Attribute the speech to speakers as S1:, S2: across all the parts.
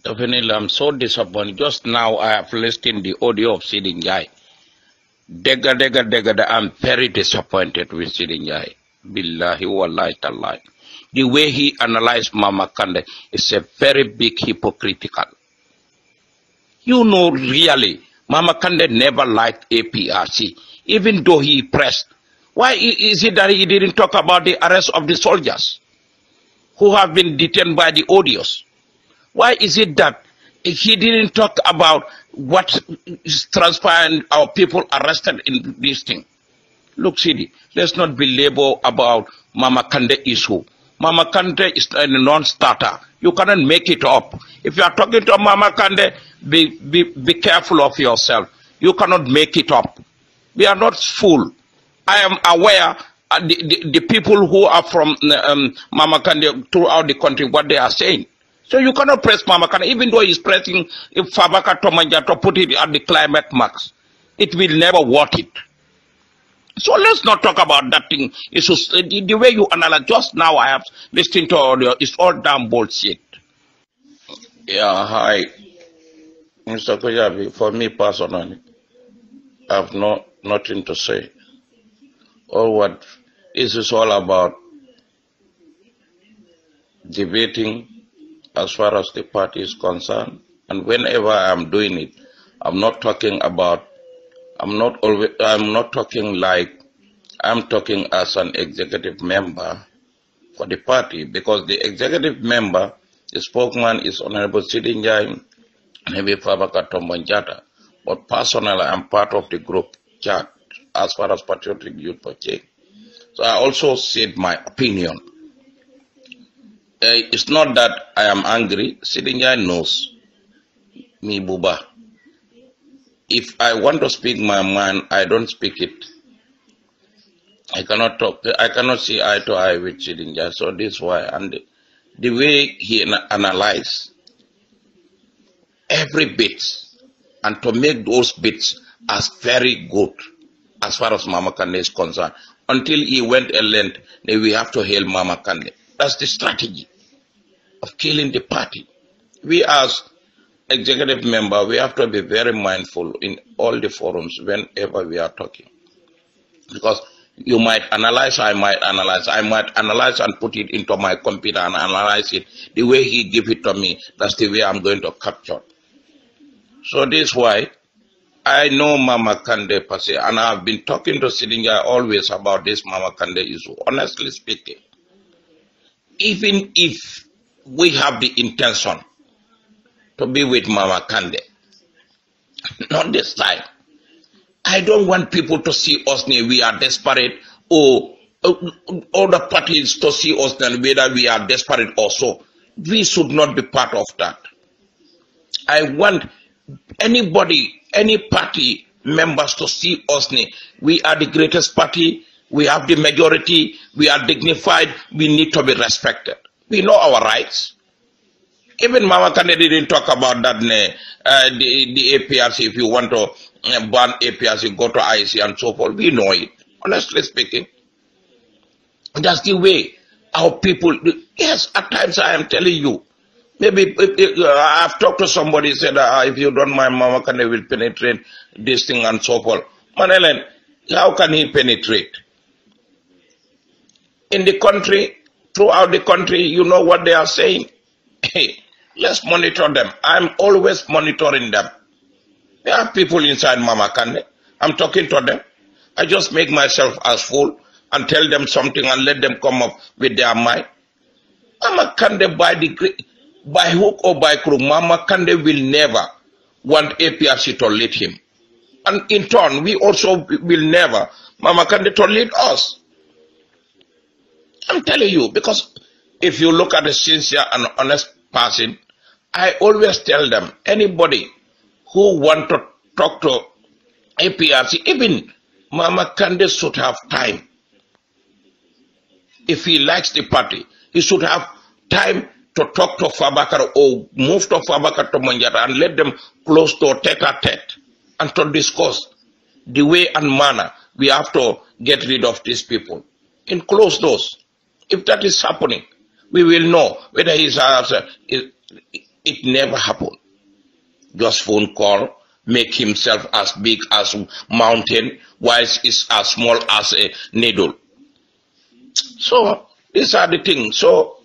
S1: Definitely, I'm so disappointed. Just now, I have listened the audio of Sidin Jai. Dega, I'm very disappointed with Sidin Jai. Billahi wallahi tallahi. The way he analyzed Mama Kande is a very big hypocritical. You know, really, Mama Kande never liked APRC, even though he pressed. Why is it that he didn't talk about the arrest of the soldiers who have been detained by the audios? Why is it that he didn't talk about what is transpiring, our people arrested in this thing? Look, Sidi, let's not be labeled about Mama Kande issue. Mama Kande is a non-starter. You cannot make it up. If you are talking to Mama Kande, be careful of yourself. You cannot make it up. We are not fool. I am aware the people who are from Mama Kande throughout the country, what they are saying. So you cannot press Mama Kande, even though he's pressing if Fabaka Tomanjato put it at the climate marks. It will never worth it. So let's not talk about that thing. It's just, the way you analyze, just now I have listened to audio, it's all damn bullshit. Yeah, hi. Mr. Kujabi, for me personally, I have nothing to say. All what this is all about debating as far as the party is concerned. And whenever I'm doing it, I'm not talking like I'm talking as an executive member for the party, because the executive member, the spokesman is Honorable Sidin Jai and maybe Fabaka Tombonjata. But personally, I'm part of the group chat as far as Patriotic Youth for Change. So I also said my opinion. It's not that I am angry. Sidin Jai knows me, Buba. If I want to speak my mind, I don't speak it. I cannot talk. I cannot see eye to eye with Sidin Jai. So this is why. And the way he analyzed every bit and to make those bits as very good as far as Mama Kande is concerned. Until he went a length, then we have to hail Mama Kande. That's the strategy of killing the party. We as executive member, we have to be very mindful in all the forums whenever we are talking. Because you might analyze, I might analyze and put it into my computer and analyze it. The way he give it to me, that's the way I'm going to capture. So this is why I know Mama Kande per se, and I've been talking to Sidin Jai always about this Mama Kande issue. Honestly speaking, even if we have the intention to be with Mama Kande, not this time. I don't want people to see us now we are desperate, or other parties to see us then whether we are desperate also. We should not be part of that. I want anybody, any party members to see us now. We are the greatest party. We have the majority. We are dignified. We need to be respected. We know our rights. Even Mama Kande didn't talk about that. The APRC, if you want to ban APRC, go to IC and so forth. We know it. Honestly speaking, that's the way our people. Yes, at times I am telling you. Maybe I've talked to somebody said, if you don't mind, Mama Kande will penetrate this thing and so forth. Manelen, how can he penetrate? In the country, throughout the country, you know what they are saying. Hey, let's monitor them. I'm always monitoring them. There are people inside Mama Kande. I'm talking to them. I just make myself as fool and tell them something and let them come up with their mind. Mama Kande, by hook or by crook, Mama Kande will never want APRC to lead him. And in turn, we also will never Mama Kande to lead us. I'm telling you, because if you look at a sincere and honest person, I always tell them, anybody who want to talk to APRC, even Mama Kande should have time. If he likes the party, he should have time to talk to Fabakar or move to Fabakar to Manjata and let them close to tete-a-tete and to discuss the way and manner we have to get rid of these people. In close doors. If that is happening, we will know whether It never happened. Just phone call, make himself as big as mountain, while it's as small as a needle. So these are the things. So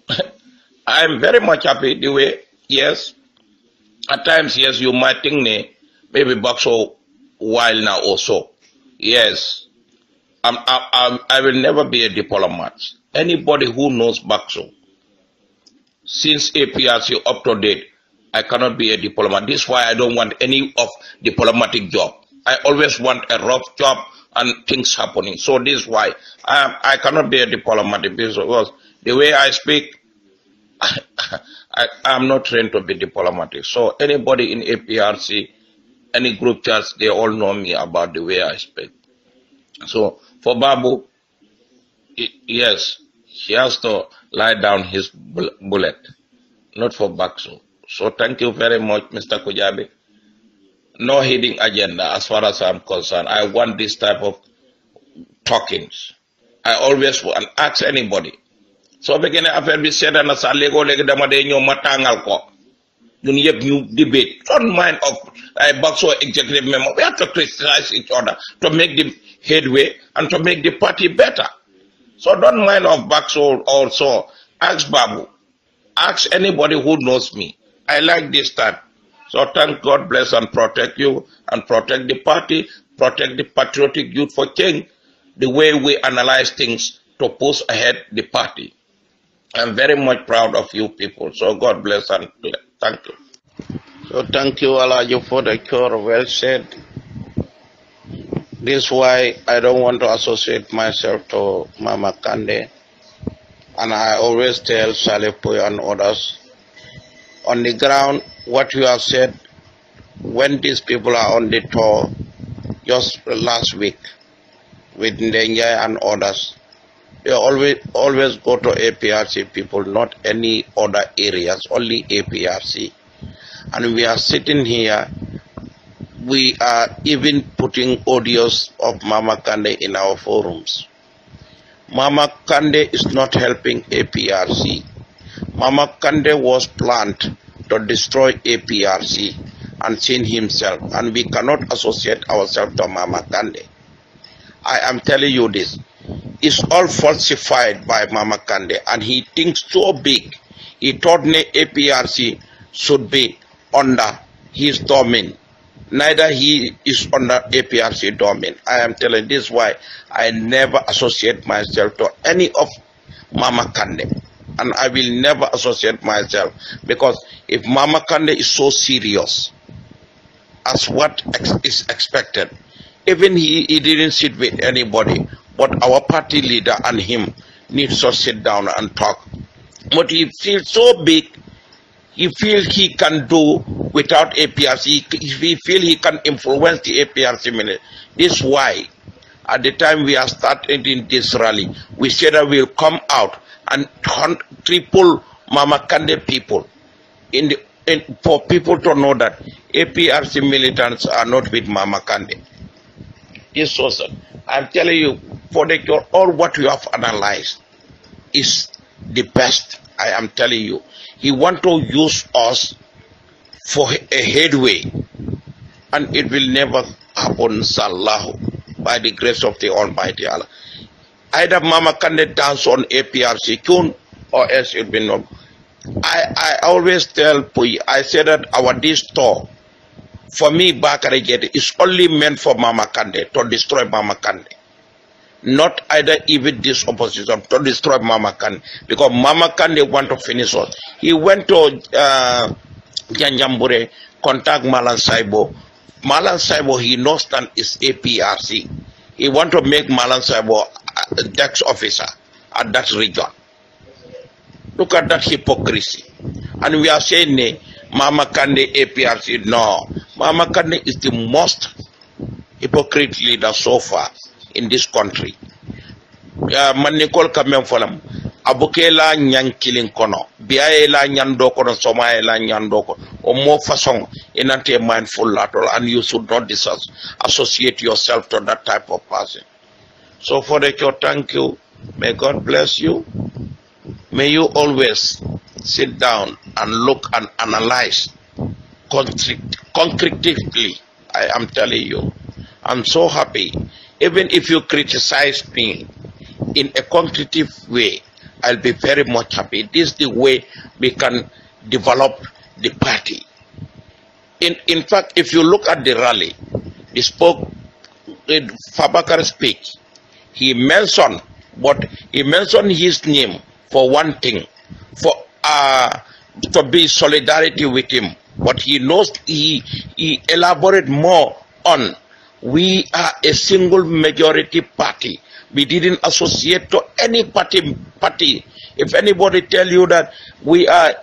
S1: I am very much happy the way, yes, at times, yes, you might think maybe back so while now or so. Yes, I will never be a diplomat. Anybody who knows Bakso, since APRC up to date, I cannot be a diplomat. This is why I don't want any of diplomatic job. I always want a rough job and things happening. So this is why I cannot be a diplomat because the way I speak, I'm not trained to be diplomatic. So anybody in APRC, any group chats, they all know me about the way I speak. So for Babu, yes, he has to lie down his bullet, not for Bakso. So thank you very much, Mr. Kujabi. No hidden agenda as far as I'm concerned. I want this type of talkings. I always want ask anybody. So begin affair be said and as a Lego leg damade nyo matangal ko. You debate. Don't mind of Bakso executive member. We have to criticize each other to make the headway and to make the party better. So don't mind of Bakso also. Ask Babu. Ask anybody who knows me. I like this type. So thank God bless and protect you and protect the party, protect the patriotic youth for change, the way we analyze things to push ahead the party. I'm very much proud of you people. So God bless and thank you. So thank you, Alaji, for the cure. Well said. This is why I don't want to associate myself to Mama Kande. And I always tell Saleh Puyo and others, on the ground, what you have said, when these people are on the tour, just last week, with Ndenjai and others, they always go to APRC people, not any other areas, only APRC. And we are sitting here, we are even putting audios of Mama Kande in our forums. Mama Kande is not helping APRC. Mama Kande was planned to destroy APRC and change himself, and we cannot associate ourselves to Mama Kande. I am telling you this. It's all falsified by Mama Kande, and he thinks so big. He thought APRC should be under his domain. Neither he is under APRC domain. I am telling this why I never associate myself to any of Mama Kande. And I will never associate myself, because if Mama Kande is so serious as what is expected, even he didn't sit with anybody, but our party leader and him needs to sit down and talk. But he feels so big, he feels he can do without APRC, he feels he can influence the APRC minister. This is why, at the time we are starting in this rally, we said that we'll come out and triple Mama Kande people, for people to know that APRC militants are not with Mama Kande. This was, I'm telling you, for the cure, all what you have analyzed is the best. I am telling you, he want to use us for a headway, and it will never happen, sallahu, by the grace of the Almighty Allah. Either Mama Kande dance on APRC tune, or else it will be not. I always tell Puyi, I say that this store, for me, Bakari Jete, is only meant for Mama Kande, to destroy Mama Kande. Not either even this opposition, to destroy Mama Kande. Because Mama Kande want to finish us. He went to Janjambure, contact Malan Saibo. Malan Saibo, he knows that is APRC. He want to make Malan Saibo tax officer at that region. Look at that hypocrisy. And we are saying, Mama Kande APRC. No. Mama Kande is the most hypocrite leader so far in this country. Manikol kamem folam. Abukela nyang killing kono. Biaela nyando kono, somaela nyando kono. Or more fashion, inante mindful lateral, and you should not associate yourself to that type of person. So for the cure, thank you. May God bless you. May you always sit down and look and analyze concretively. I am telling you, I'm so happy. Even if you criticize me in a concretive way, I'll be very much happy. This is the way we can develop the party. In fact, if you look at the rally, he spoke in Fabakar's speech. He mentioned his name for one thing, to be solidarity with him. But he knows he elaborated more on we are a single majority party. We didn't associate to any party. If anybody tell you that we are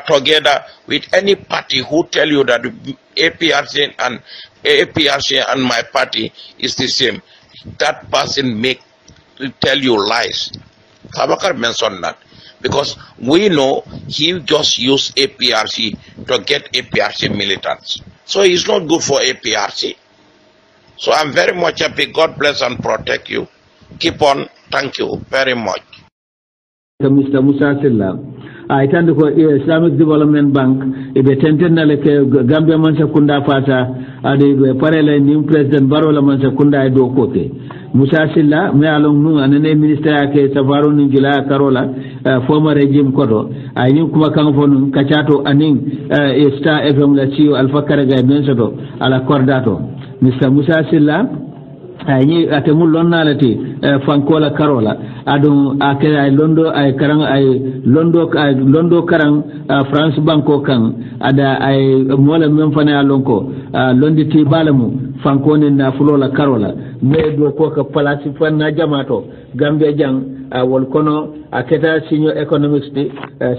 S1: together with any party who tell you that APRC and my party is the same, that person tell you lies. Fabakar mentioned that because we know he just used APRC to get APRC militants. So he's not good for APRC. So I'm very much happy. God bless and protect you. Keep on. Thank you very much.
S2: Mr. Musa Silla, I thank the Islamic Development Bank. If a tentenal Gambia Mansakunda Fasa, and the parallel new President Barola Mansakunda Dokote. Musa Silla, me along nu and the Minister Ake Savarun in Jula Carola, former regime Kodo. I knew Kumakangfon, Kachato, Aning, Star FM Lachio, Alpha Karaga, Mensado, Ala Cordato. Mr. Musa Silla, I atemul lonalati fankola karola adu akay ay londo karang France banko kan ada ay mola mem fana lonko londi ti balamu fankone na fulola karola me do ko ka palasi fanna jamato Gambia jang wol kono aketa senior economics di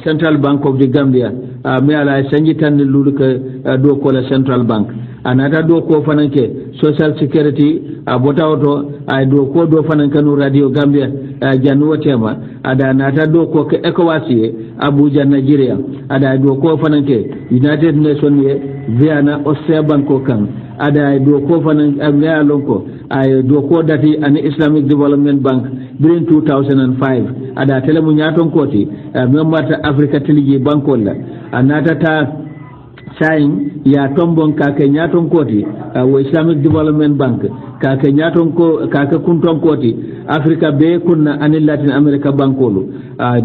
S2: Central Bank of the Gambia me ala sanjitan lulu ke do ko la Central Bank anata do ko fananke Social Security abota auto ay do ko do fanankanu Radio Gambia janu tema ada nata do ko ke ECOWAS Abuja Nigeria ada do ko fananke United Nations ye Vienna Austria Banko kan ada do ko fanan amya lonko ay do ko dati an Islamic Development Bank during 2005 ada telemu nyaton koti memata Africa Tiliji Bankola anata ta sain ya tombon kake nyaton koti wo Islamic Development Bank kake nyaton ko kake kunton koti Africa be kunna anil Latin America bankolu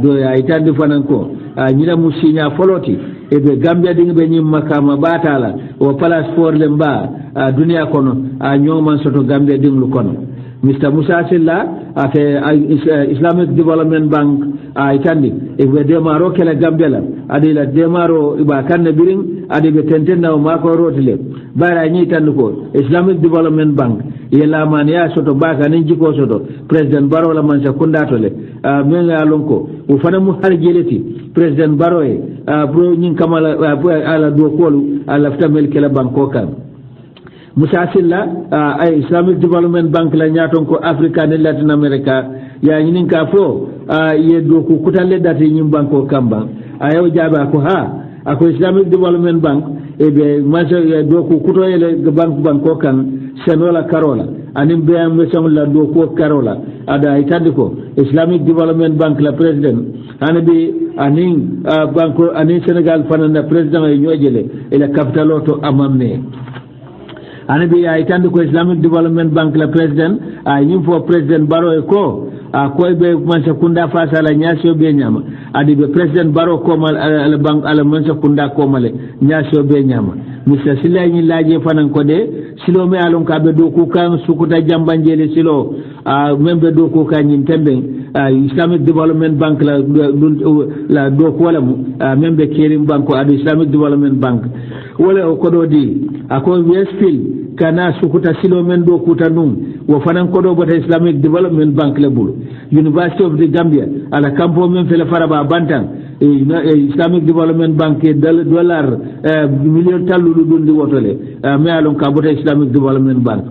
S2: do ya itandi fananko nyira musinya foloti ebe Gambia dingbe nyim makama batala o palace for lemba dunia kono nyoman soto Gambia dinglu kono Mr. Musa Silla ake Islamic Development Bank itandi ebe demaro kala Gambia la adila demaro iba kanne biring adibe tentenna o mako rotile bara nyi tanduko Islamic Development Bank yela man ya soto baka ninji ko soto President Baro la man sakunda tole menga lonko u fana mu harjeleti President Baro bro nyin kamala ala do kolu ala ftamel kala banko kan Musa Silla ay Islamic Development Bank la nyaton ko Africa ne Latin America ya nyinin ka fo ye do ko kutalle dati nyim banko kamba ayo jaba ko ako Islamic Development Bank ebe maso do ko kutoyele banko kan senola karola anim be am la do ko karola ada itandi ko Islamic Development Bank la president anabi anin banko anin Senegal fanana president ay ñojele ila capitalo to amamme anabi ay itandi ko Islamic Development Bank la president ay ñim fo president Baro ko ko be mansa kunda fasa la nyasio be nyama adi be president Baro ko mal ala bank ala mansa kunda ko male nyasio be nyama Mr. Silla ni laje fanan ko de silo me alon ka be do ko kan sukuta jambanjele silo membe do ko kan nyim tembe Islamic Development Bank la do ko wala membe kerim banko adi Islamic Development Bank wala ko do di ako Westfield kana sukuta silo men do kuta num wo fanan ko do bota Islamic Development Bank le bulu University of the Gambia ala campo men fele faraba bantan Islamic Development Bank dollar million tallu dundi wotole me alon ka bota Islamic Development Bank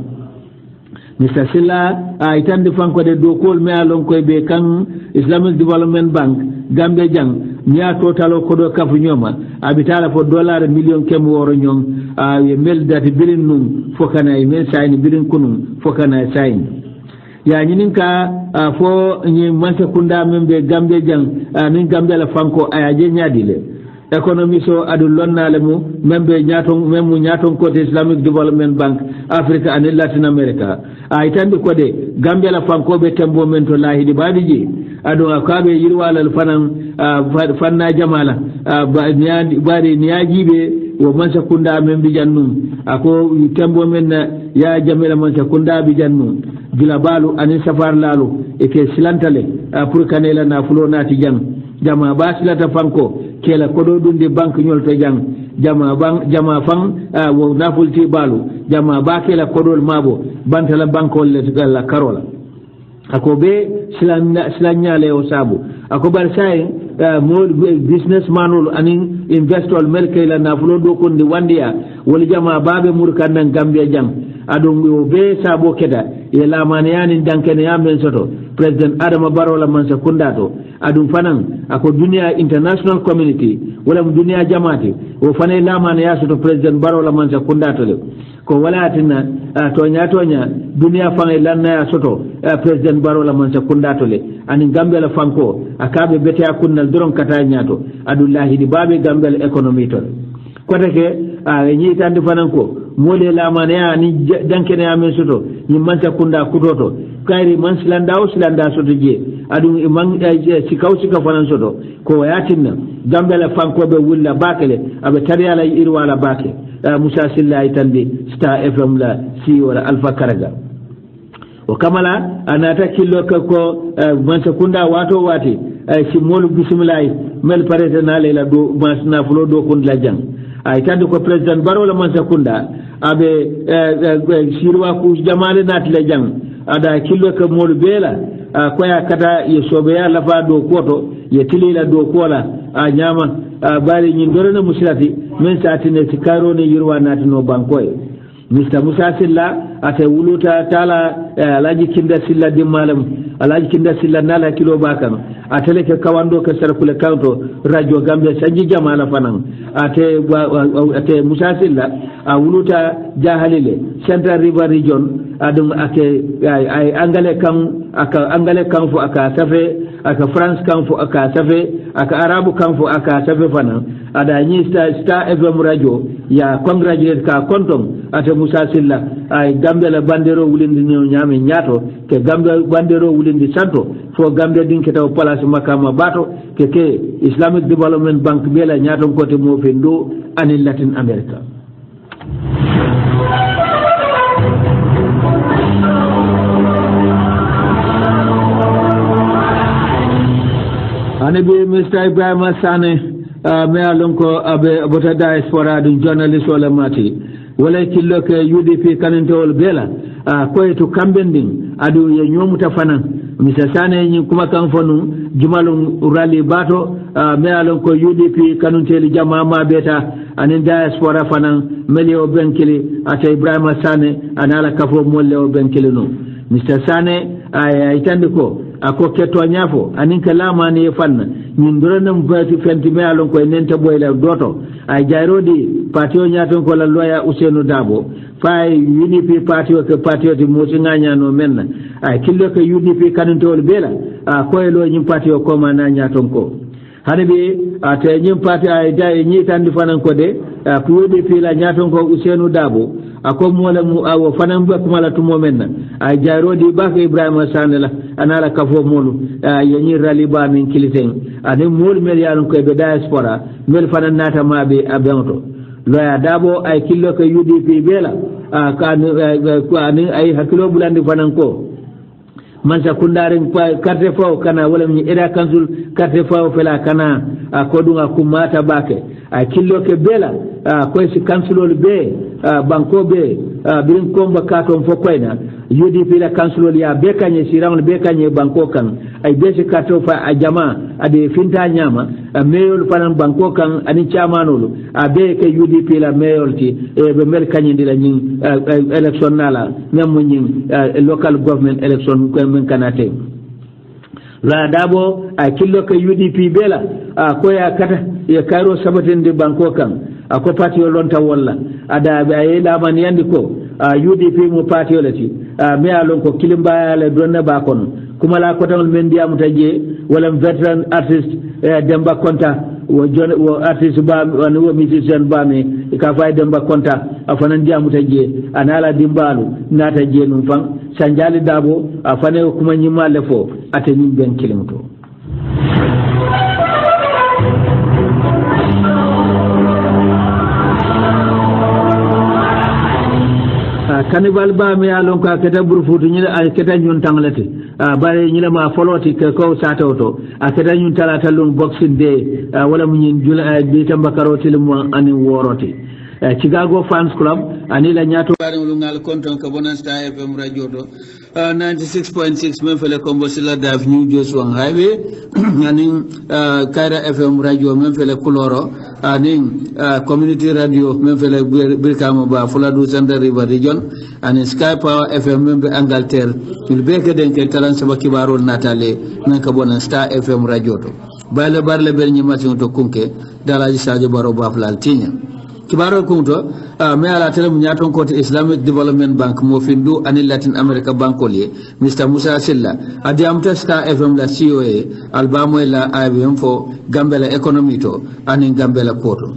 S2: Mr. Silla itande fanko de do kol me alon koy be kan Islamic Development Bank Gambia jang nya totalo ko do kafu nyoma abitala fo dollar million kem woro nyong mel dati bilin num fokana men sayni bilin kunum fokana sayni ya ñinin ka fo ñi mansa kunda men be Gambia jang nin Gambia la fanko ayaje ñaadi le économie so adu lonnale mu membe ñaton côté Islamic Development Bank Africa and Latin America ay tandi ko de Gambia la fankobe tembo men to lahidi baadi ji adu akabe yirwalal fanan fanna jamala bari niyajibe wo mansa kunda men bi jannum ako tembo men ya jamela mansa kunda bi jannum gila balu anin safar lalu eke silantale pour kanela na fulo nati jang jama basilata fanko kela kodo dundi bank nyol to jang jama fang wo nafulti balu jama ba kela kodol mabo bantala bankol le la karola ako be silanyale o sabu ako bar say mo business manul anin investor melkela na fulo do kondi wandiya wol jama babe murkan nan Gambia jang adon be sabo keda e la maniyani dankene yamen soto president Adama Barrow la mansa kundato adum fanan ako dunia international community wala dunia jamaati o fanay la maniya soto president Barrow la mansa kundato le ko wala tinna tonya dunia fanay lanna ya soto president Barrow la mansa kundato le ani Gambia la fanko akabe bete akunnal doron kata nyato adullahi di babe Gambia la economy to kote ke ñi tandi fanan ko mole la manaya ni dankene amen soto ni mansa kunda kutoto kayri man silanda soto je adu man sika fanan soto ko yatinna Gambia la fanko be wulla bakele abe tariya la irwala bake Musa Silla tandi Star FM la si wala Alpha Karaga o kamala anata killo ko mansa kunda wato wati si molu bismillah mel parete na lela do masna fulo do kun la jang ay tandi ko president Barrow la mansa kunda abe sirwa ku jamale nat la jang ada killo ko molu bela koya kata ye sobeya lafa do koto ye tilila do kola a nyama bari nyin dorona muslati men satine sikaro ne yirwa natino bankoy Mr. Musa Silla ate wuluta tala alaji kinda silla di malam alaji kinda silla nala kilo bakan atele ke kawando ke sarkule kanto radio Gambia sanji jamala fanan ate Musa Silla wuluta jahalile Central River Region adum ake ay angale kan fu aka safe aka France kan fu aka safe aka arabu kan fu aka safe fanan ada ni Star FM radio ya congratulate ka kontom ate Musa Silla ay Gambia la bandero wulindi nyame nyato ke Gambia bandero wulindi santo fo Gambia din ketaw place makama bato ke Islamic Development Bank bela nyato kote mo fendo ani Latin America anabi Mr. Ibrahim Sane me alonko abe abota diaspora dun journalist wala mati wala killo ke UDP kanantol bela koyto kambending adu ye nyomuta fanan Mr. Sane nyi kuma kan fonu jumalum rally bato me alonko UDP kananteli jamama beta anin diaspora fanan melio benkili ata Ibrahim Sane anala kafo molle o benkili no Mr. Sane ay itandiko ako keto nyafo anin kalama ne fanna nyin doranam bati fenti me alon ko nenta boyla doto ay jayrodi patio nyaton ko la loya Ousainou Dabo fay UDP patio ke patio di moti nganya no menna ay killo ke UDP kanantol bela ko elo nyim patio ko mana nyaton ko hanabi ate nyim pati ay day nyi tandi fanan ko de UDP la nyaton ko Ousainou Dabo ako mola mu awo fanan ba kuma la tumo menna ay jayrodi ba ke Ibrahima Sane la anala kafo molu yenyi rali ba min kiliten ade mol mel yalon ko be diaspora mel fanan nata mabe abento loya Dabo ay killo ko UDP bela kan ay hakilo bulandi fanan ko mansa kundaren carte fo kana wala mi era council carte fo fela kana ko dunga kumata bake ay killo ke bela ko si councilol be banko be birin komba katon fo koyna UDP la councilol ya be kanye sirawon be kanye banko kan ay be si kato fa a jama ade finta nyama meyol fanan banko kan ani chamanolo be ke UDP la meyol ti be mel kanye dila nyin election nala nyam nyin local government election ko men kanate la Dabo a killo ke UDP bela ko ya kata ya karo sabatinde banko kan ko parti lonta walla ada be la man yandi ko UDP mo parti lati me alon ko kilimba la donna ba kono kuma la ko tan men diamu taje wala veteran artist Demba Konta wo artist ba wo musician ba me ka fay Demba Konta afanan diamu taje anala dimbalu nata je num fan sanjali dabo afane kuma nyima lefo ateni ben kilimto Cannibal ba me alon ka keta burfutu ñila ay keta ñun tanglati bare ñila ma foloti ke ko satawto a keta ñun talata lum boxing day wala mu ñin jula bi tamba karoti lu ani woroti Chicago Fans Club ani la ñato bare lu ngal konton ka Bonheur Star FM radio do 96.6 men fele kombo sila daf New Joshua Highway ani Kaira FM radio men fele Kuloro ani community radio men fele Birkama ba Fuladu Sandar River region ani Sky Power FM men be Angleterre il beke den ke talan saba kibarol natale men ka Bonheur Star FM radio to bale barle bel ñi matin to kunke dalaji Sadio Baro ba flal tinya kibaro kunto me ala tele mu nyaton ko Islamic Development Bank mo findu ani Latin America bankoli Mr Musa Silla adi amta Star FM la COA albamo la IBM fo Gambela economy to ani Gambela koto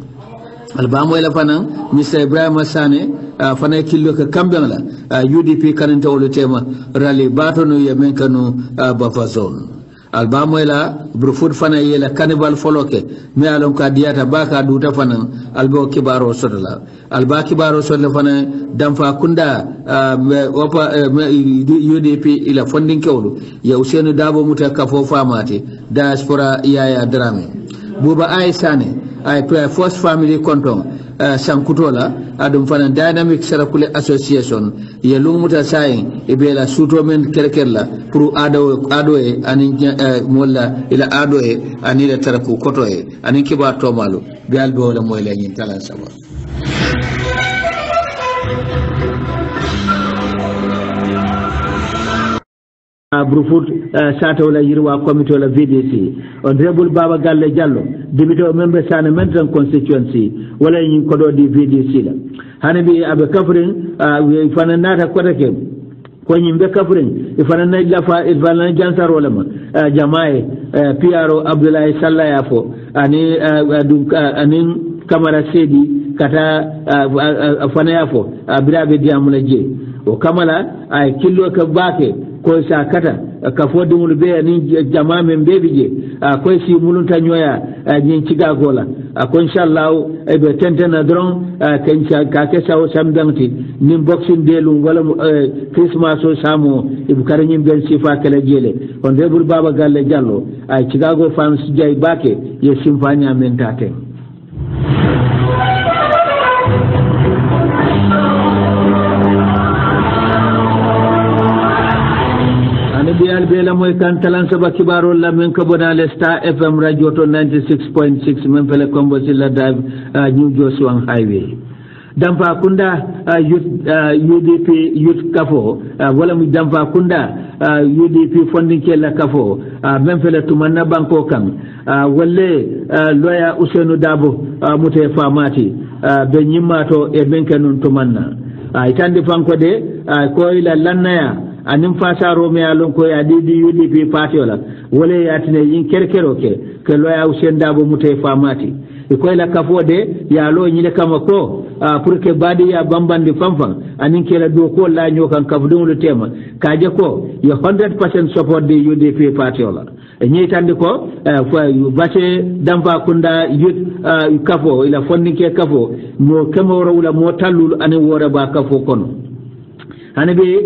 S2: albamo la fanan Mr Ibrahim Sane fana killo ka kambela UDP kananta wolo tema rally bato no yemen kanu bafa zone albamo la brufut fana yela cannibal foloke me alon ka diata baka duta fana albo kibaro sodala alba kibaro sodala fana damfa kunda UDP ila funding kewlu ya Usenu Dabo muta kafo famati diaspora yaya drame buba aisane ay first family konton sankutola adum fana dynamic sarakule association ye lumuta sayin ibela suto men kerkerla pour ado e ani molla ila ado e ani la taraku koto e ani kiba to malu bial do la moy la nyin talan saba Brufut sato la yirwa committee la VDC honorable Baba Galle Diallo dibito member sana mentan constituency wala nyin kodo di VDC la hanabi abe kafrin fana nata kodake ko nyimbe kafrin ifana na lafa ifana jansar wala ma jamae PRO Abdoulaye Salla yafo ani ani Kamara Sedi kata fana yafo birabe diamula je o kamala ay killo ka bake ko sa kata ka fodumul be ni jama men bebije ko si mulunta nyoya nyin ciga gola ko inshallah e be tentena dron ken ka ke sawo samdanti nim boxing delu wala Christmas o samo ibu karanyim ben sifa kala jele on debul Baba Galle Diallo ay Chicago Fans jay bake ye simfanya men tate biyal bela moy kan talan saba kibaro la men ko bonale Star FM radio to 96.6 men fele kombo sila dive New Joshua Highway dampa kunda UDP youth kafo wala mu dampa kunda UDP funding kella kafo men fele tumanna banko kan walle loya Usenu Dabo mute famati be nyimmato e ben kanun tumanna itande fanko de ko ila lannaya anim fasaro me alon ko ya didi UDP party wala wala ya tine yin kerkero ke loya Usenu Dabo mute famati ko ila kafode ya lo nyile kama ko pour que badi ya bambandi famfam anin kela do ko la nyokan kafdum lu tema kaje ko ya 100% support the UDP party wala ñi tandi ko fa bace dampa kunda youth kafo ila fondike kafo mo kemo wala mo tallul ani wora ba kafo kono hanabi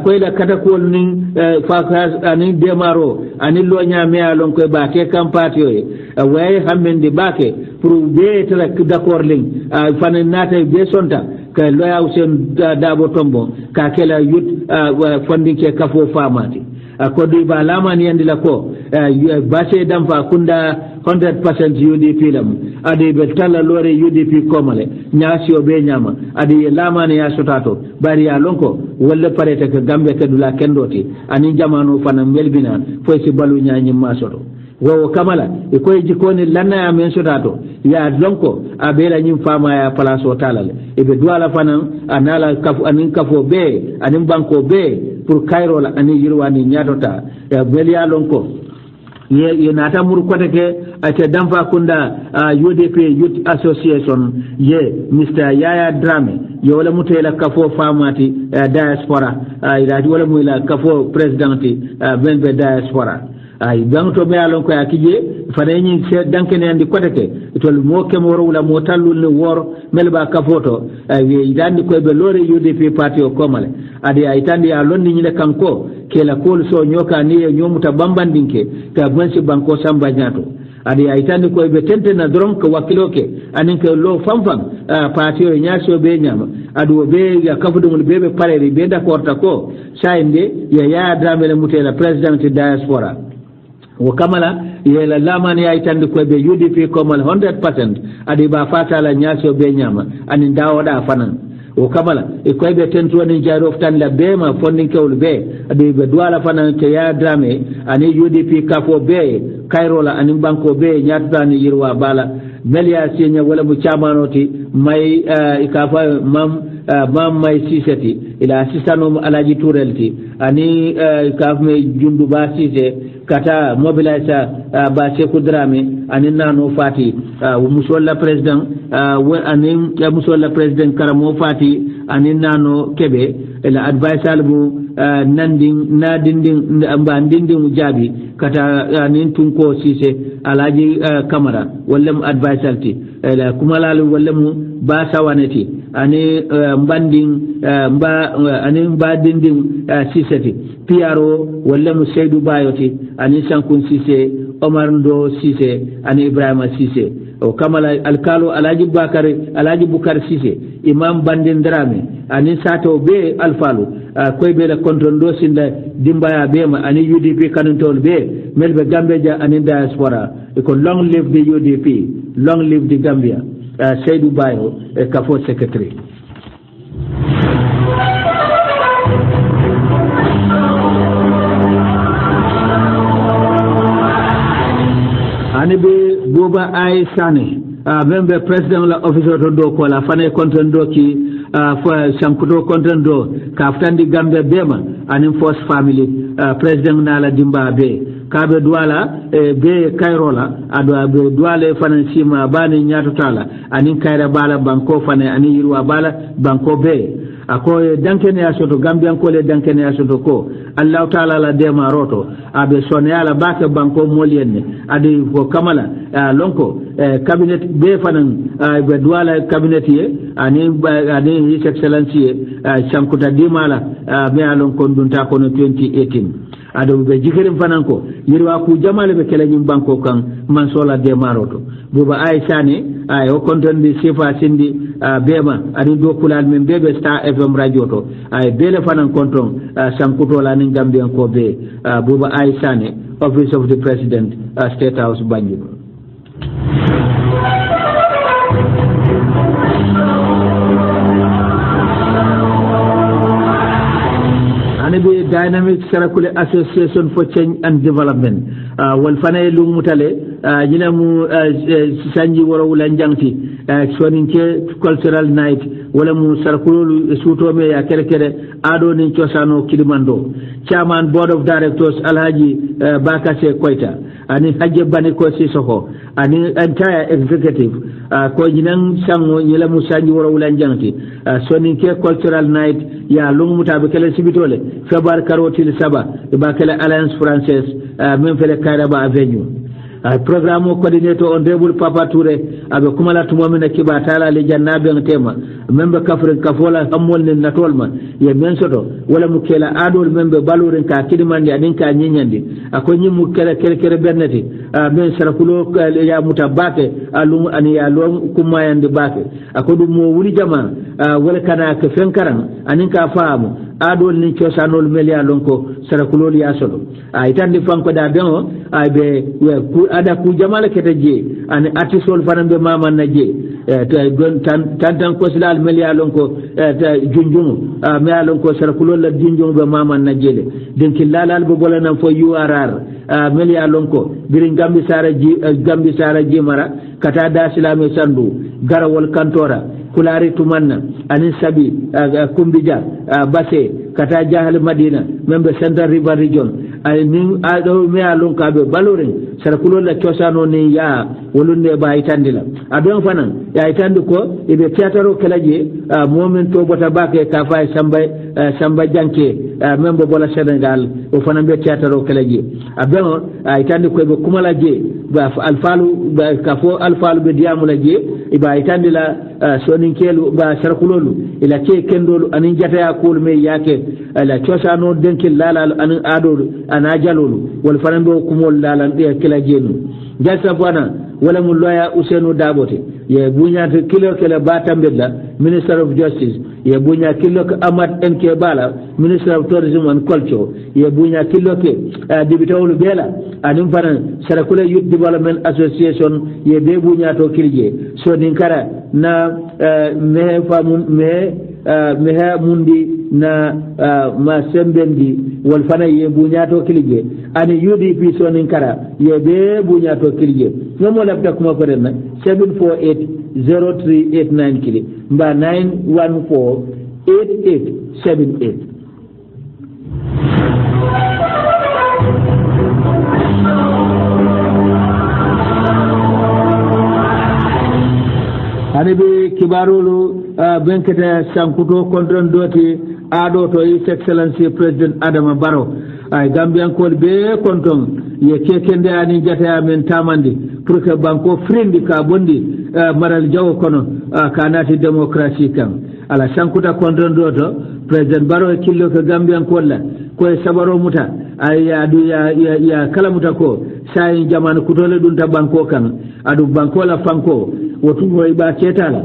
S2: ko ila katakol nin fa ani demaro ani lo nyame alon ko ba ke campagne yoy way hamende bake pour be tala d'accord ling fane nata be sonta ka loya Usenu Dabo tombo ka kela youth fondike kafo famati ko di ba lamani andi la ko bace dampa kunda 100% UDP lam adi be tala lore UDP komale nyaasio be nyama adi lamani ya sotato bari ya lonko walla parete ko gambe kadula kendoti ani jamanu fana melbina foy si balu nyaanyi masoto wo kamala e koye jikoni lanna ya men sodato ya lonko a bela nyim fama ya place o talale e be duala fanan anala kafu anin kafo be anin banko be pour Cairo la ani yirwani nyatota ya belia lonko ye nata mur kote ke ate damfa kunda UDP Youth Association ye Mr. Yaya Drame ye wala mutela kafo famati diaspora ila wala muila kafo presidenti benbe diaspora ay banto be alon ko akije faneni se dankene andi koteke tol mo ke mo wala mo tallul ne wor melba kafoto wi dandi ko be lore UDP party o komale adi ay tandi ya lonni ni kanko ke la kol so nyoka ni nyomuta bambandinke ta gonsi banko samba nyato adi ay tandi ko be tente na dron ko wakiloke anin ke lo famfam party o nyaaso be nyama adu be ya kafudo mo be pareri be d'accord ta ko sayinde ya Drame le mutela president diaspora wo kamala yela lamani ay tande ko be UDP komal 100% adi ba fata la nyaaso be nyama ani dawoda fanan wo kamala e ko be tentu woni jaro tan la be ma fondin kewul be adi be duala fanan ke ya Drame ani UDP kafo be Cairo la ani banko be nyaata ni yirwa bala melia senya wala mu chamanoti may ikafa mam may sisati ila sisano alaji turelti ani kaf me jundu ba sise kata mobiliser ba Sekou Dramé ani nano fati musolla president ani musolla president karamo fati ani nano kebe ila advice bu nanding na dinding amba dinding jabi kata ani tunko sise alaji kamara wallem advice alti ila kumalalu wallem ba sawaneti ani mbanding ani mba dinding siseti PRO wallem Seydou Bayoti ani Sankun Cissé Omar Ndo Cissé ani Ibrahima Cissé o kamala alkalo alaji Bukar Cissé imam Bandin Dramé ani sato be alfalu koy be la kontrondo sinda dimbaya be ma ani UDP kanuntol be melbe Gambeja ani diaspora ko long live the UDP long live the Gambia Seydou Bayo kafo secretary ani be Boba ay Sane membe president la officer to do ko la fane kontendo ki fa sankuto kontendo ka ftandi Gambia bema ani force family president na la dimba be kabe duala be Cairo la adwa be duale fanan sima bani nyaato tala ani Kaira bala banko fane ani yirwa bala banko be ako dankene ya soto Gambian ko le dankene ya soto ko Allah taala la dema roto abe soniyala baka banko molienne adi ko kamala lonko cabinet be fanan be duala cabinet ye ani his excellency sankuta dimala be alon kon dunta ko no 2018 ado be jikirim fanan ko yirwa ku jamale be kala nyim banko kan man sola de maroto buba Aisha ne ay o kontondi sifa sindi bema ani do kulal men bebe Star FM radio to ay bele fanan konton sankuto la ni Gambian ko be buba Aisha ne office of the president state house Banjul be Dynamic Sarakule Association for Change and Development wal fane lu mutale ñina mu sanji woro wulanjangti soninke cultural night wala mu sarakulu sutome ya kere ado ni ciosano Kilimando chairman board of directors Alhaji Bakase Koita ani Hajje Bani ko Sisoko ani entire executive ko ñinan sango ñila mu sanji woro wulanjangti soninke cultural night ya lu mutabe kele sibitole febar karotil saba ba kele Alliance Française même fele Kairaba Avenue programme coordinator honorable Papa Touré abe kumala tumomina kiba tala le jannabe ngtema membe kafren kafola amol ne natolma ye men soto wala mukela adol membe baluren ka kidimandi adin ka nyinyandi ako nyimu kere bennati men sarakulo ya mutabake alum ani ya lom kumayande bake ako dum mo wuri jama wala kana ka fenkaran anin ka faamu adol ni ciosanol melia lonko sarakulo ya soto ay tandi fanko da bengo ay be ada ku jamala kete je ani artisol fanambe mama na je tantan ko silal mel ya lon ko junjum me ya lon ko sar kulol la junjum be mama na jele den ki lalal be bola nan fo URR mel ya lon ko birin gambi sara ji mara kata da silame sandu garawol kantora kulari tumanna anin sabi kumbija base kata jahal madina membe central river region anin ado me alon kabe balorin sarakulo la ciosano ni ya wolunde ba itandila adon fanan ya itandu ko ibe tiataro kelaje momen to bota bake ka fay samba janke membe bola senegal o fanan be tiataro kelaje adon itandu ko be kumalaje ba alfalu ba kafo alfalu be diamula je iba itandila sonin kelu ba sarakulolu ila ke kendolu anin jata ya kul me yake la ciosano denkel lalal anin ado ana jalolu wal farambe kumol lalan de kila jenu jassa bwana wala mu loya Ousainou Dabote ye bunya to kilo kala batambella Minister of Justice ye bunya kilo ka Amad NK Bala Minister of Tourism and Culture ye bunya kilo ke dibitawlu bela anim fanan sarakula Youth Development Association ye be bunya to kilje so dinkara na me famun meha mundi na ma sembendi wal fana ye bunyato kilije ani UDP so nin kara ye be bunyato kilije ngomo labta kuma farenna 7480389 kili mba 9148878 anibe kibarulu benkete sankuto kontron doti ado to His Excellency President Adama Barrow ay Gambian ko be konton ye kekende ani jata men tamandi pour que banko frindi ka bondi maral jaw kono kanati démocratie kan ala sankuta kontron doto President Barrow killo ko Gambian ko la ko sabaro muta ay adu ya kala muta ko sai jamanu kutole dunta banko kan adu banko la fanko wotu hoy ba ketala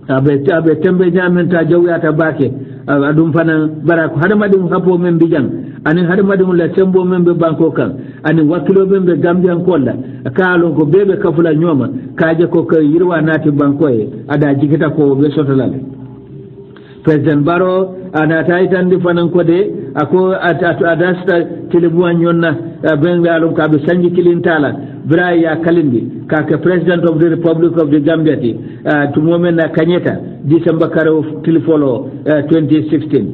S2: abe tembe nyamen ta jawyata bake adum fana barako hadamadum hapo men bijang ani hadamadum la tembo men be banko kan ani wakilo men be Gambian kolla kaalo ko bebe kafula nyoma kaaje ko kay yirwa nati banko e ada jigita ko be sotolale President Barrow ana taitandi fanan ko de ako adasta telebuwa nyonna benga alum ka be sanji kilintala braya kalindi kaka President of the Republic of the Gambia ti to moment na kanyeta December karo tilifolo 2016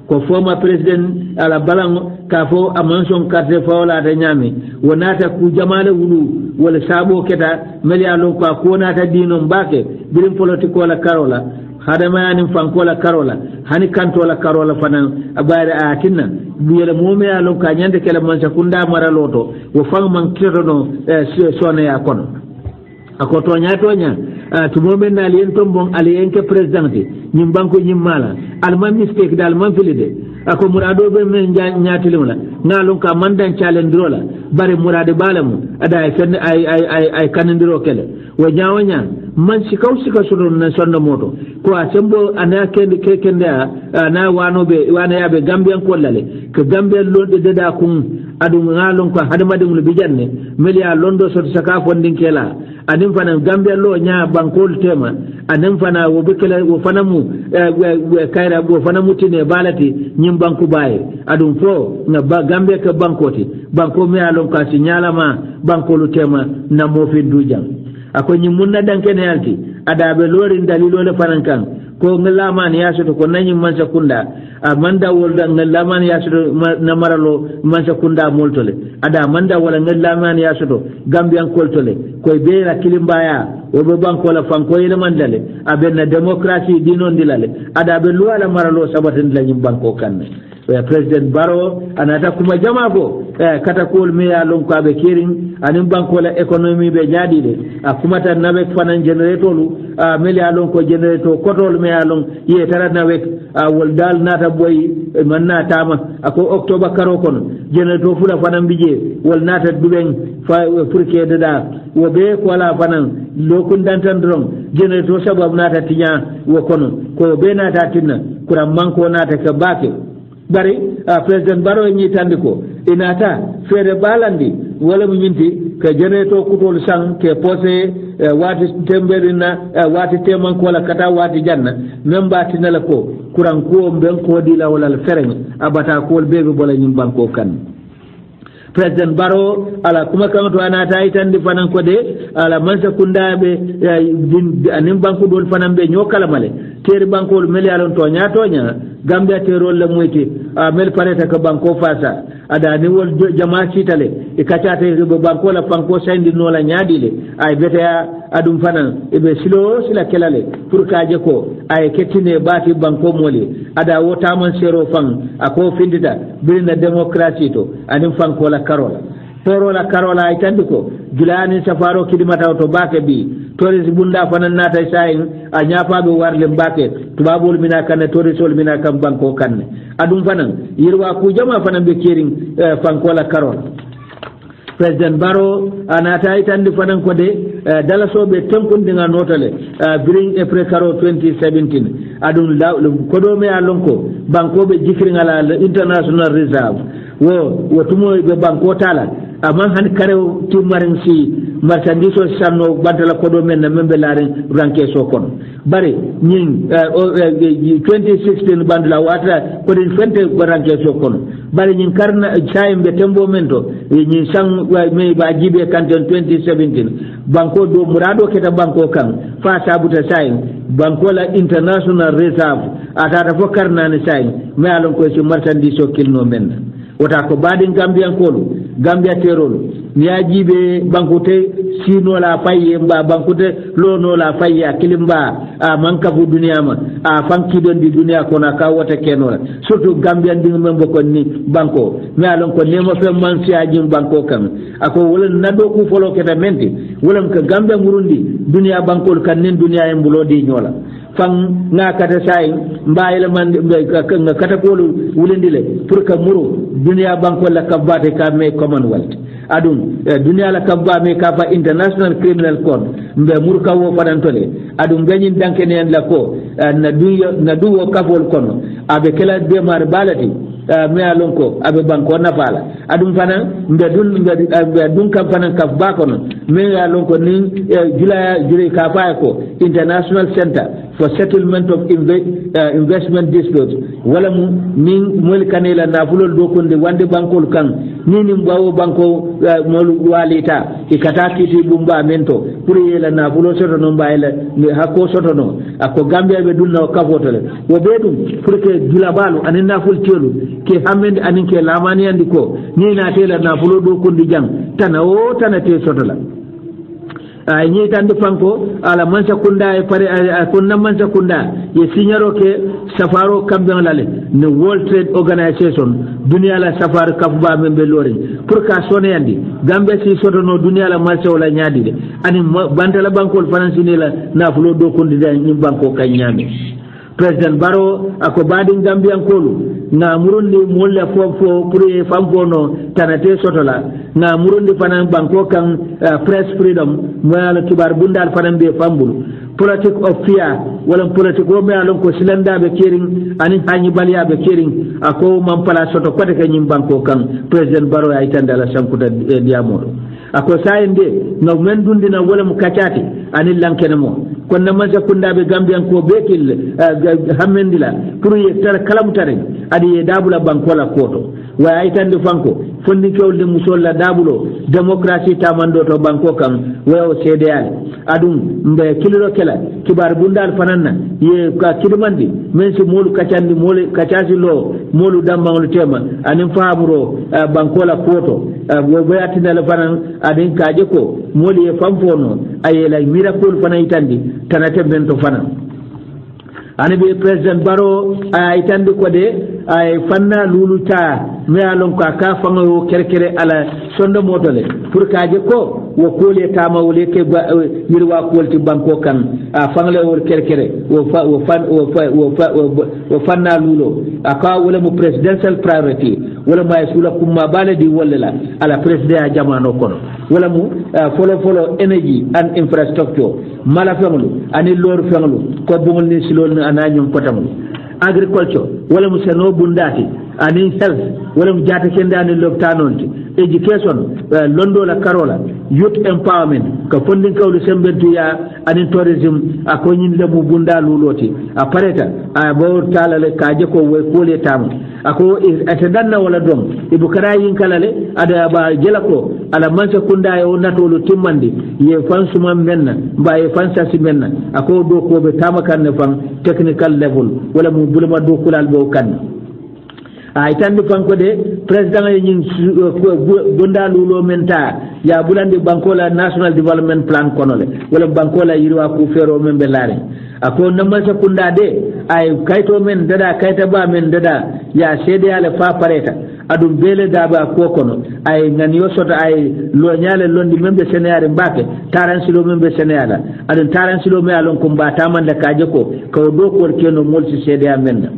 S2: ko former president ala balango ka fo amanson carte fawla da nyami wonata ku jamale wulu wala sabo keta meli alon ko nata dinon bake birim politiko la karola hadamani fankola karola hani kantola karola fanan abare atinna biyele momi alon ka nyande kala man sakunda mara loto wo fang man kirano sone ya kono ako tonya tumomen na lien tombon ali enke presidente nyim banko nyim mala alman mistake dal man filide ako murado be men nyaatilimla ngalon ka mandan chalendrola bare murade balamu ada ay kanindiro kele wo nyawanya man sikaw sudon na sonno moto ko asembo ana kende na wanobe wana yabe Gambian kollale ko Gambian londe deda kun adu ngalon ko hadamadum lu bijanne melia londo so saka fondin kela anim fana Gambian lo nya bankol tema anim fana wo bekele wo fanamu kayra wo fanamu tine balati nyim banku baye adum fo na Gambia ka bankoti banko me alon ka signalama bankolu tema na mo fi dujang ako nyi munna danke ne alti adabe lorin dalilo le farankan ko ngalaman yasoto ko nanyi mansa kunda manda wolda ngalaman yasoto na maralo mansa kunda moltole ada manda wala ngalaman yasoto Gambian koltole ko beera kilimbaya o be banko la fanko yele mandale abenna démocratie dinon dilale ada be luwala maralo sabatin la nyim banko kanne President Barrow anata kuma jama ko kata kol me ya lon ko be kiring anin banko la economy be jaadide akuma tan nabe fanan generator lu meli ya lon ko generator kotol me ya lon ye tara nabe wol dal nata boy manna tama ako october karo kon generator fula fanan bije wol nata duben fa furke da wo be ko la fanan lokun dantan dron generator sabab nata tinya wo kono ko be nata tinna kuram manko nata ka bake bari president baro ñi tandiko inata fere balandi wala mu ñinti ke jeneto kutol sang ke posé wati temberina wati teman ko la kata wati janna memba tinala ko kuran ko ben ko dila wala fereng abata ko bebe bola ñim banko kan president baro ala kuma kan to anata itandi fanan ko de ala mansa kundabe anim banko dol fanan be nyokala male teri banko meli alon tonya gambia terol le moyti mel pareta ko banko fasa ada ni wol jama citale e kacate be banko la banko sandi no la nyaadile ay beta adum fanan e be sila kelale pour kaje ko ay kettine bati banko moli ada wota man sero fan ako findita birina démocratie to anim fanko la karola torola karola ay tandiko gilani safaro kidimata to bake bi toris bunda fanan nata sayin a nyafabe warle mbake tubabul mina kan torisol mina kan banko kan adum fanan yirwa ku jama fanan be kering fanko la karola president baro anata itandi fanan ko de dala sobe tenkundinga notale bring e precaro 2017 adum ko do me alonko banko be jikringala international reserve wo tumo be banko tala amman han karew timarin si marchandise sanno badala ko do men na membe laren ranke so kon bare nyin 2016 bandla wata ko den fente ranke so kon bare nyin karna chaimbe tembo mento nyin sang me ba jibe kanton 2017 banko do murado keta banko kan fa sabuta sai banko la international reserve atata fo karna ne sai me alon ko si marchandise o kilno men wota ko badin gambia terol ni ajibe bankote sino la faye mba bankote lono la faye akilimba a manka fu dunia ma a fanki don di dunia ko na ka wota kenola surtout gambia ndi membo ko ni banko mi alon ko nemo fe man si ajim banko kan ako wala nado ku folo keta menti wala ko gambia murundi dunia banko kan nen dunia en bulo di nyola fan na kata sai mbayela man nga kata ko wulindile pour que muru dunia banko la kabate ka me commonwealth adum dunia la kabba me ka fa international criminal court mbe muru ka wo fadantole adum benyin danke ne la ko na duwo kafol kono abe kala de mar balati me alonko abe banko na fala adum fana mbe dun kam fana kaf ba kono me alonko ni jula ka fa ko international center for settlement of investment disputes wala mu min mol kanela na fulol do konde wande bankol kan ni mbawo banko mol walita ikata kiti bumba mento pour yela na fulo soto no mbayla ni hakko soto no akko gambia be dunna kafotale wo bedum pour que dulabalu anen na ful tielu ke hamende anin ke lamani andi ko ni na tela na fulo do kondi jang tanawo tanate soto la ay ñi tan de fanko ala mansa kunda e pare ko na mansa kunda ye signaro ke safaro kambe lale ne World Trade Organization dunia la safar kafba membe lori pour ka sone yandi gambe si soto no dunia la marché wala nyaadi de ani bantala bankol financier la na fulo do kondi da ñi banko kay ñami president baro ako badin gambian kolu na murundi mulle fofo pour fampo no tanate sotola na murundi fanan banko kan press freedom moyala kibar bundal fanan be fambul politic of fear wala politic o me alon ko silanda be kering ani hanyi baliya be kering ako man pala soto ko de kanyim banko kan president baro ay tandala sankuta diamoro ako sayende no men dundina wala mu kacati ani lankene mo kon na man sakunda be gambian ko bekil hammendila pour ye tar kalam tare adi ye dabula banko la koto wa ay tande fanko fondi kewde musolla dabulo démocratie tamando to banko kan wayo CDL adum mbe kiliro kala kibar bundal fananna ye ka kidmandi men si molu kacandi molu kacasi lo molu dambangol tema anin faamuro banko la koto wo bayatina la fanan adin kaje ko molu ye famfono ayela miracle fanan itandi tanate bento fanan ani be president baro ay tandi ko de ay fanna luluta me alon ka fango kerkere ala sondo motole pour kaje ko wo kole tama wole ke yirwa kolti banko kan fangle wol kerkere wo fanna lulo aka wala mu presidential priority wala ma sula kumma baladi wala ala president a jamano kono wala mu follow energy and infrastructure mala fenglu ani lor fenglu ko bungol ni silol ananyum potam agriculture wala mu seno bundati anin health wala jata kende anin loptanonti education londo la karola youth empowerment ka fondin kawlu sembentu ya anin tourism akonyin le mu bunda luloti apareta abo talale kaje ko we kole tamu ako atadanna wala dom ibukara yin kalale ada ba jelako ala mansa kunda yo natolu timmandi ye fansuma menna ba ye fansa si menna ako do ko be tamakan ne fan technical level wala mu bulma do kulal bo kan ay tan fanko de president e nyin bunda lulo menta ya bulande bankola national development plan konole wala bankola yirwa ku fero membe lare ako namma sakunda de ay kayto men dada kayta ba men dada ya sede ala fa pareta adu bele daba ko kono ay ngani yosota ay lo nyale londi membe senare mbake taran silo membe senala adu taran silo me alon ko mbata man da kaje ko do ko keno molsi sede amenna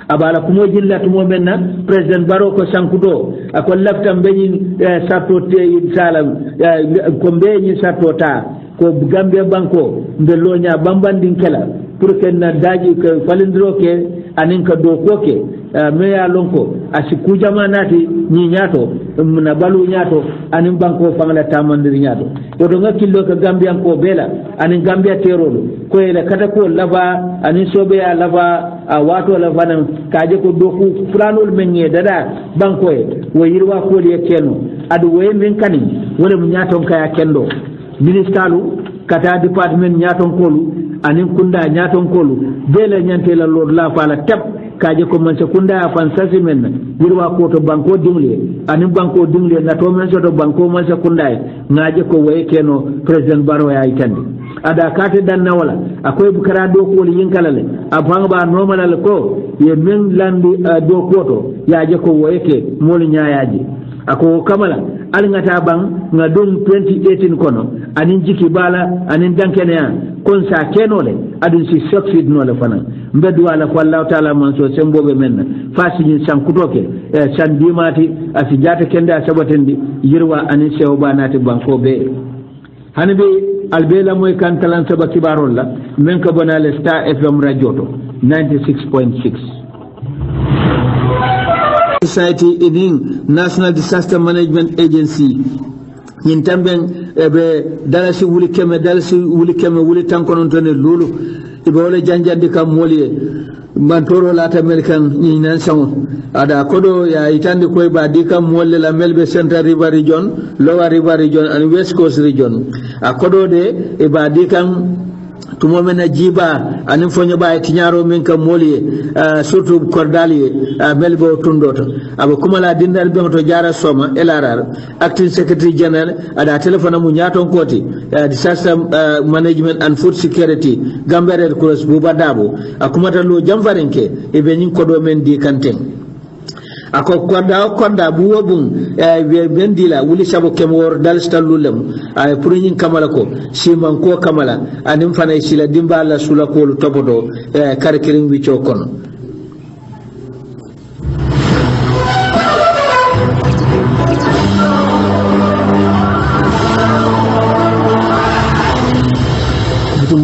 S2: abala kumo jilla tumo menna president baro ko sankudo ako laftam beñi sarto te salam ko beñi sarto ta ko Gambia banko mbe loña bambandin kala pour que na daji ko falindro ke anin ka do koke me ya lonko asiku jamanati ni nyato na balu nyato anin banko fangala tamandiri nyato to do ngakillo ka Gambia ko bela anin Gambia terolo ko ele kata ko lava anin sobe ya lava wato lava nan kaje ko doku planol menye dada banko e wo yirwa ko le keno adu we men kani wala mu nyato kaya kendo ministalu kata department nyaton kolu anin kunda nyaton kolu bele nyante la lord la fala tab kaje ko man sekunda fan sasi men yirwa ko to banko dingle anin banko dingle na to men so to banko man sekunda ngaje ko waye keno president baro ya itande ada kate dan nawala akoy bukara do ko yinkalale afang ba normal ko ye men landi do koto yaje ko waye ke mol nyaayaji ako kamala alngata bang nga don 2018 kono anin jiki bala anin dankene kon sa kenole adun si succeed no le fana mbedu wala ko Allah taala man so sembobe men fasini sankutoke san dimati asi jata kenda sabatendi yirwa anin sewba nati banko be hanbe albela moy kan talan saba kibarol la men ko bonale Star FM radio to 96.6 Society in National Disaster Management Agency yin tamben ebe dalasi wuli keme wuli tankonon tone lulu ibe wala janjandi kam moliye mantoro lata american ni nan sango ada kodo ya itandi koy ba di kam molle la melbe Central River Region, Lower River Region and West Coast Region a kodo de e ba di kam tumo mena jiba anin fonyo baye tinyaro men kam moliye surtout kordali melbo tundoto aba kuma la dindal be to jara soma elarar acting secretary general ada telephone mu nyaton koti disaster management and food security Gambia Red Cross buba dabo akuma talo jamfarenke e be nyin kodo men di kanten ako konda bu wobun bendila wuli sabo kem wor dal stallulem ay pour nyin kamala ko siman ko kamala anim fanay sila dimbala sula ko tobodo karkiring wi ciokon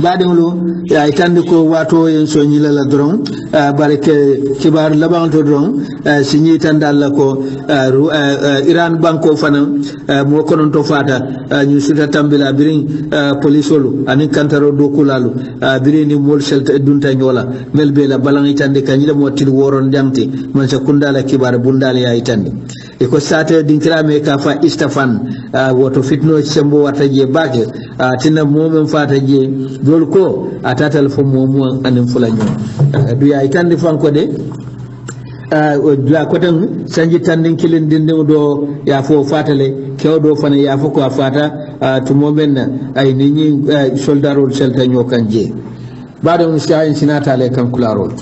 S2: badenglo ay tande ko wato en so nyila la dron bareke kibar laban to dron signi tandal ko Iran banko fana mo konon to fata ñu suta tambila birin police wolu anin kantaro do kulalu birini mol selta dunta nyola melbe la balangi tande kanyila mo til woron jamti man sa kundala kibar bundal ya itande e ko sate dinkrame ka fa istafan woto fitno sembo wata je bake tinna momen fata je dol ko atatal fo momu anin fulanyo du ya itande fanko de la kotan sanji tandin kilin dindin do ya fo fatale kewdo fana ya fo ko fata to momen ay ni soldarol selta nyokan je bado on sha in sinata le kan kularol